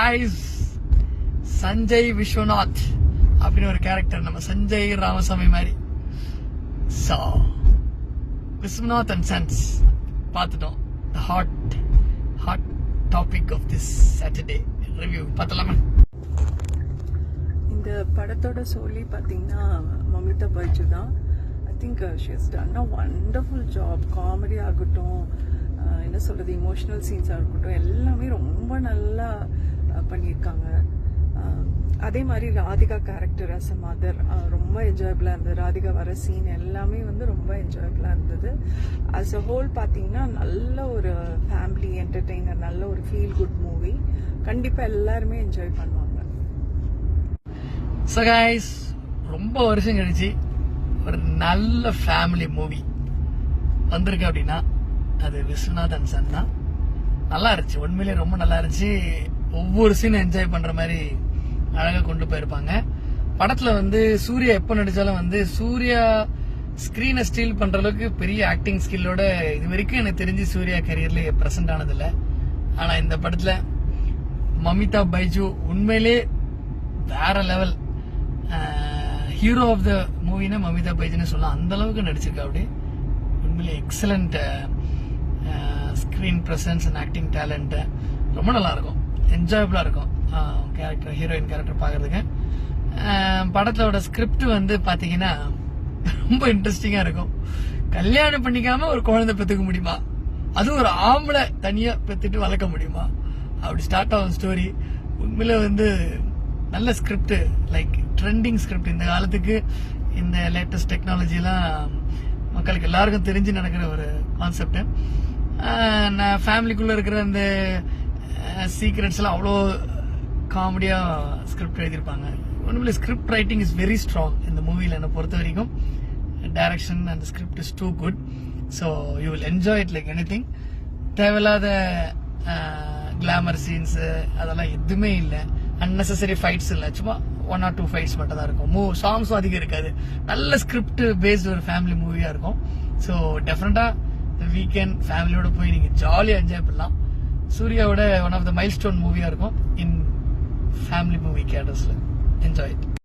guys, Sanjay Viswanath அப்படின்னு ஒரு character, நம்ம சஞ்சய் ராமசாமி மாதிரி. ஸோ விஸ்வநாத் அண்ட் சன்ஸ் பார்த்துட்டோம். The hot topic of this Saturday review பார்த்தலாமா? இந்த படத்தோட சொல்லி பார்த்தீங்கன்னா மமிதா பைஜு தான். I think she has done a wonderful job. Comedy ஆகட்டும், என்ன சொல்கிறது, இமோஷனல் சீன்ஸாக இருக்கட்டும், எல்லாமே ரொம்ப நல்லா பண்ணியிருக்காங்க. அதே மாதிரி Radhika character as a mother ரொம்ப என்ஜாயபிளாக இருந்தது. ராதிகா வர சீன் எல்லாமே வந்து ரொம்ப என்ஜாயபிளாக இருந்தது. அஸ் அ ஹோல் பார்த்தீங்கன்னா நல்ல ஒரு ஃபேமிலி என்டர்டெய்னர், நல்ல ஒரு ஃபீல் குட் மூவி. கண்டிப்பாக எல்லாருமே என்ஜாய் பண்ணுவாங்க. ஸோ கைஸ், ரொம்ப வருஷம் கழிச்சு ஒரு நல்ல ஃபேமிலி மூவி வந்திருக்கு அப்படின்னா அது விஸ்வநாத் அண்ட் சன் தான். நல்லா இருந்துச்சு, உண்மையிலேயே ரொம்ப நல்லா இருந்துச்சு. ஒவ்வொரு சீனும் என்ஜாய் பண்ற மாதிரி அழகா கொண்டு போயிருப்பாங்க. படத்துல வந்து சூர்யா எப்ப நடிச்சாலும் வந்து சூர்யா ஸ்கிரீனை ஸ்டீல் பண்ற அளவுக்கு பெரிய ஆக்டிங் ஸ்கில்லோட இது வரைக்கும் எனக்கு தெரிஞ்சு சூர்யா கரியர்ல பிரசன்ட் ஆனதில்லை. ஆனா இந்த படத்துல மமிதா பைஜு உண்மையிலே வேற லெவல். ஹீரோ ஆஃப் த மூவினா மமிதா பைஜுன்னு சொல்லலாம். அந்த அளவுக்கு நடிச்சிருக்கா. அப்படி உண்மையிலே excellent screen presence and acting talent. ரொம்ப நல்லா இருக்கும், என்ஜாயபிளா இருக்கும் கேரக்டர், ஹீரோயின் கேரக்டர் பாக்குறதுக்கு. படத்தோட ஸ்கிரிப்ட் வந்து பாத்தீங்கன்னா ரொம்ப இன்ட்ரெஸ்டிங்கா இருக்கும். கல்யாணம் பண்ணிக்காம ஒரு குழந்தை பெற்றுக்க முடியுமா? அதுவும் ஒரு ஆம்பளை தனியா பெற்றுட்டு வளர்க்க முடியுமா? அப்படி ஸ்டார்ட் ஆகும் ஸ்டோரி. உண்மையில வந்து நல்ல ஸ்கிரிப்ட், லைக் ட்ரெண்டிங் ஸ்கிரிப்ட். இந்த காலத்துக்கு இந்த லேட்டஸ்ட் டெக்னாலஜி எல்லாம் மக்களுக்கு எல்லாருக்கும் தெரிஞ்சு நடக்கிற ஒரு கான்செப்ட். ஃபேமிலிக்குள்ள இருக்கிற அந்த சீக்ரெட்ஸ் எல்லாம் அவ்வளோ காமெடியா ஸ்கிரிப்ட் எழுதியிருப்பாங்க. ஒன்றுமில்ல, script writing is very strong இந்த மூவியில். என்னை பொறுத்த வரைக்கும் direction and script is too good. So you will enjoy it like எனி திங். தேவையில்லாத கிளாமர் சீன்ஸ் அதெல்லாம் எதுவுமே இல்லை. அன்னெசரி ஃபைட்ஸ் இல்லை, சும்மா 1 or 2 ஃபைட்ஸ் மட்டும் தான் இருக்கும். சாங்ஸும் அதிகம் இருக்காது. நல்ல ஸ்கிரிப்ட் பேஸ்ட் ஒரு ஃபேமிலி மூவியா இருக்கும். ஸோ டெஃபினட்டா இந்த வீக்கெண்ட் ஃபேமிலியோட போய் நீங்க ஜாலியாக என்ஜாய் பண்ணலாம். சூர்யாவோட ஒன் ஆஃப் த மைல்ஸ்டோன் மூவியா இருக்கும் இன் ஃபேமிலி மூவி கேட்டர்ஸ்ல. Enjoy it.